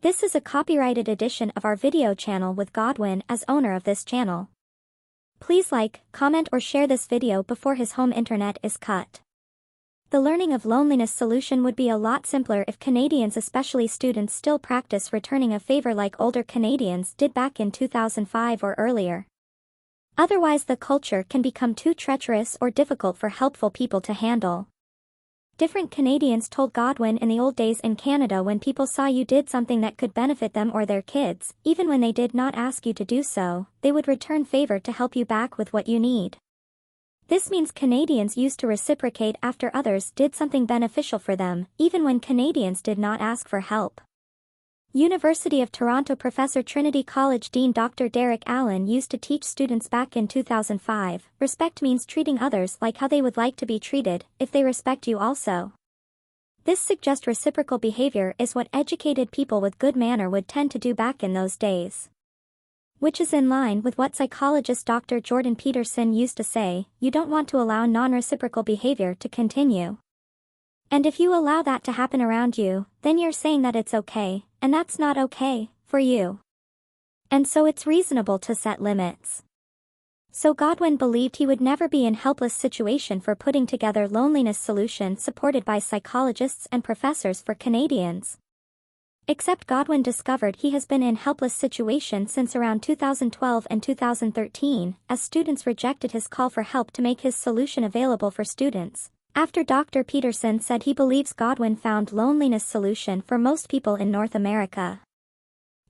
This is a copyrighted edition of our video channel with Godwin as owner of this channel. Please like, comment or share this video before his home internet is cut. The learning of loneliness solution would be a lot simpler if Canadians, especially students, still practice returning a favor like older Canadians did back in 2005 or earlier. Otherwise the culture can become too treacherous or difficult for helpful people to handle. Different Canadians told Godwin in the old days in Canada, when people saw you did something that could benefit them or their kids, even when they did not ask you to do so, they would return favor to help you back with what you need. This means Canadians used to reciprocate after others did something beneficial for them, even when Canadians did not ask for help. University of Toronto Professor, Trinity College Dean Dr. Derek Allen used to teach students back in 2005, respect means treating others like how they would like to be treated, if they respect you also. This suggests reciprocal behavior is what educated people with good manner would tend to do back in those days. Which is in line with what psychologist Dr. Jordan Peterson used to say: you don't want to allow non-reciprocal behavior to continue. And if you allow that to happen around you, then you're saying that it's okay, and that's not okay, for you. And so it's reasonable to set limits. So Godwin believed he would never be in helpless situation for putting together loneliness solution supported by psychologists and professors for Canadians. Except Godwin discovered he has been in helpless situation since around 2012 and 2013, as students rejected his call for help to make his solution available for students. After Dr. Peterson said he believes Godwin found loneliness solution for most people in North America.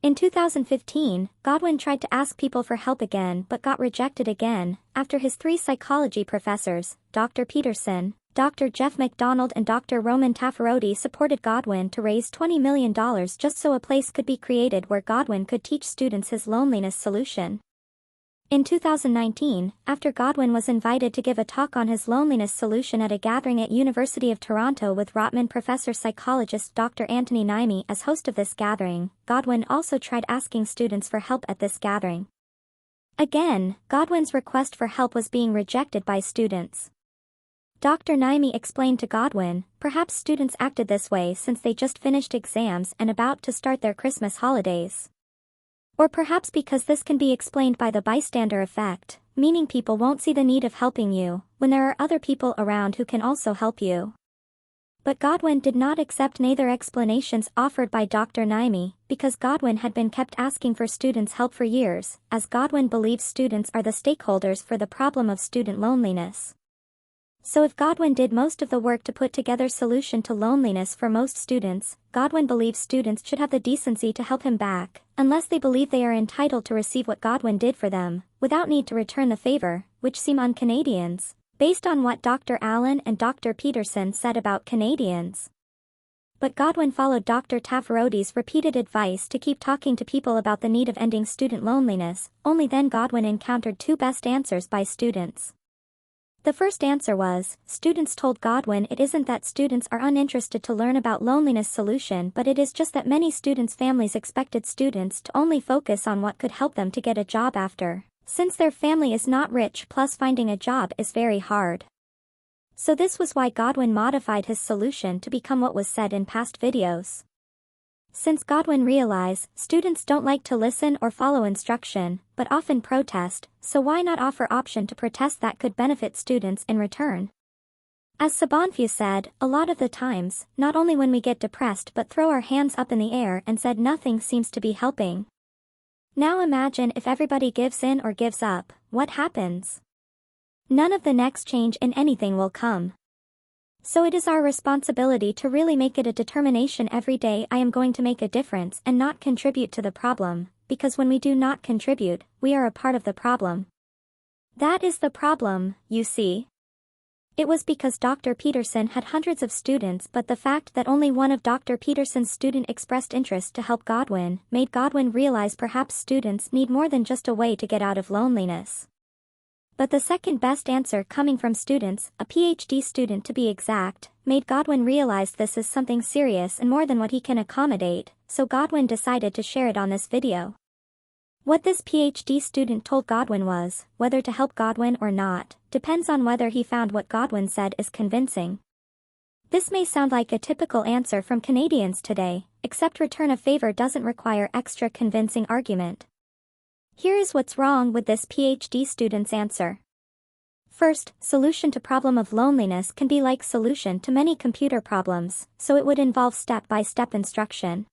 In 2015, Godwin tried to ask people for help again but got rejected again, after his three psychology professors, Dr. Peterson, Dr. Jeff McDonald and Dr. Roman Taffaroti, supported Godwin to raise $20 million just so a place could be created where Godwin could teach students his loneliness solution. In 2019, after Godwin was invited to give a talk on his loneliness solution at a gathering at University of Toronto with Rotman professor psychologist Dr. Anthony Naimi as host of this gathering, Godwin also tried asking students for help at this gathering. Again, Godwin's request for help was being rejected by students. Dr. Naimi explained to Godwin, perhaps students acted this way since they just finished exams and about to start their Christmas holidays. Or perhaps because this can be explained by the bystander effect, meaning people won't see the need of helping you, when there are other people around who can also help you. But Godwin did not accept neither explanations offered by Dr. Naimi, because Godwin had been kept asking for students' help for years, as Godwin believes students are the stakeholders for the problem of student loneliness. So if Godwin did most of the work to put together solution to loneliness for most students, Godwin believes students should have the decency to help him back, unless they believe they are entitled to receive what Godwin did for them, without need to return the favor, which seem un-Canadians, based on what Dr. Allen and Dr. Peterson said about Canadians. But Godwin followed Dr. Taffaroti's repeated advice to keep talking to people about the need of ending student loneliness. Only then Godwin encountered two best answers by students. The first answer was, students told Godwin it isn't that students are uninterested to learn about loneliness solution, but it is just that many students' families expected students to only focus on what could help them to get a job after, since their family is not rich, plus finding a job is very hard. So this was why Godwin modified his solution to become what was said in past videos. Since Godwin realized students don't like to listen or follow instruction, but often protest, so why not offer option to protest that could benefit students in return? As Sabanfew said, a lot of the times, not only when we get depressed but throw our hands up in the air and said nothing seems to be helping. Now imagine if everybody gives in or gives up, what happens? None of the next change in anything will come. So it is our responsibility to really make it a determination every day: I am going to make a difference and not contribute to the problem, because when we do not contribute, we are a part of the problem. That is the problem, you see. It was because Dr. Peterson had hundreds of students, but the fact that only one of Dr. Peterson's students expressed interest to help Godwin made Godwin realize perhaps students need more than just a way to get out of loneliness. But the second best answer coming from students, a PhD student to be exact, made Godwin realize this is something serious and more than what he can accommodate, so Godwin decided to share it on this video. What this PhD student told Godwin was, whether to help Godwin or not, depends on whether he found what Godwin said is convincing. This may sound like a typical answer from Canadians today, except return a favor doesn't require extra convincing argument. Here is what's wrong with this PhD student's answer. First, solution to problem of loneliness can be like solution to many computer problems, so it would involve step-by-step instruction.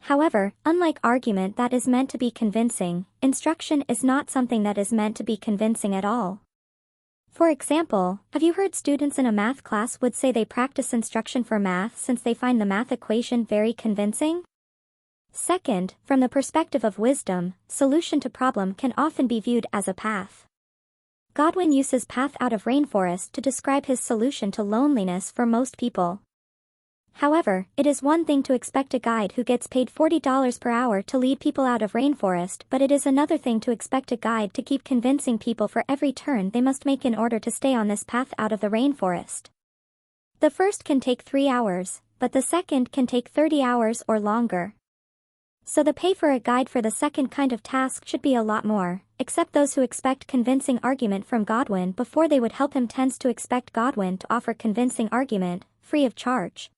However, unlike argument that is meant to be convincing, instruction is not something that is meant to be convincing at all. For example, have you heard students in a math class would say they practice instruction for math since they find the math equation very convincing? Second, from the perspective of wisdom, solution to problem can often be viewed as a path. Godwin uses path out of rainforest to describe his solution to loneliness for most people. However, it is one thing to expect a guide who gets paid $40 per hour to lead people out of rainforest, but it is another thing to expect a guide to keep convincing people for every turn they must make in order to stay on this path out of the rainforest. The first can take 3 hours, but the second can take 30 hours or longer. So the pay for a guide for the second kind of task should be a lot more, except those who expect convincing argument from Godwin before they would help him tends to expect Godwin to offer convincing argument, free of charge.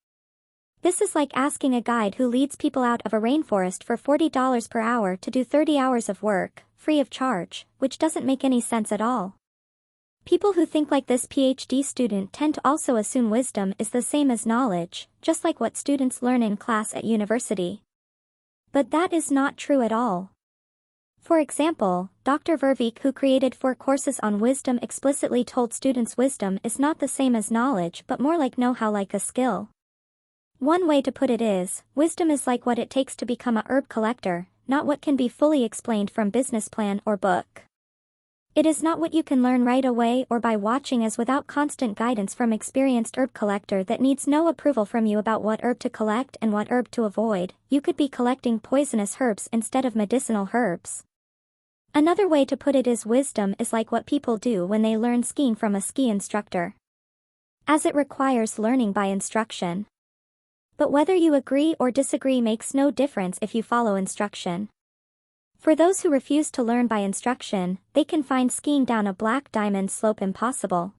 This is like asking a guide who leads people out of a rainforest for $40 per hour to do 30 hours of work, free of charge, which doesn't make any sense at all. People who think like this PhD student tend to also assume wisdom is the same as knowledge, just like what students learn in class at university. But that is not true at all. For example, Dr. Verveek, who created 4 courses on wisdom, explicitly told students wisdom is not the same as knowledge but more like know-how, like a skill. One way to put it is, wisdom is like what it takes to become a herb collector, not what can be fully explained from business plan or book. It is not what you can learn right away or by watching, as without constant guidance from experienced herb collector that needs no approval from you about what herb to collect and what herb to avoid, you could be collecting poisonous herbs instead of medicinal herbs. Another way to put it is wisdom is like what people do when they learn skiing from a ski instructor, as it requires learning by instruction. But whether you agree or disagree makes no difference if you follow instruction. For those who refuse to learn by instruction, they can find skiing down a black diamond slope impossible.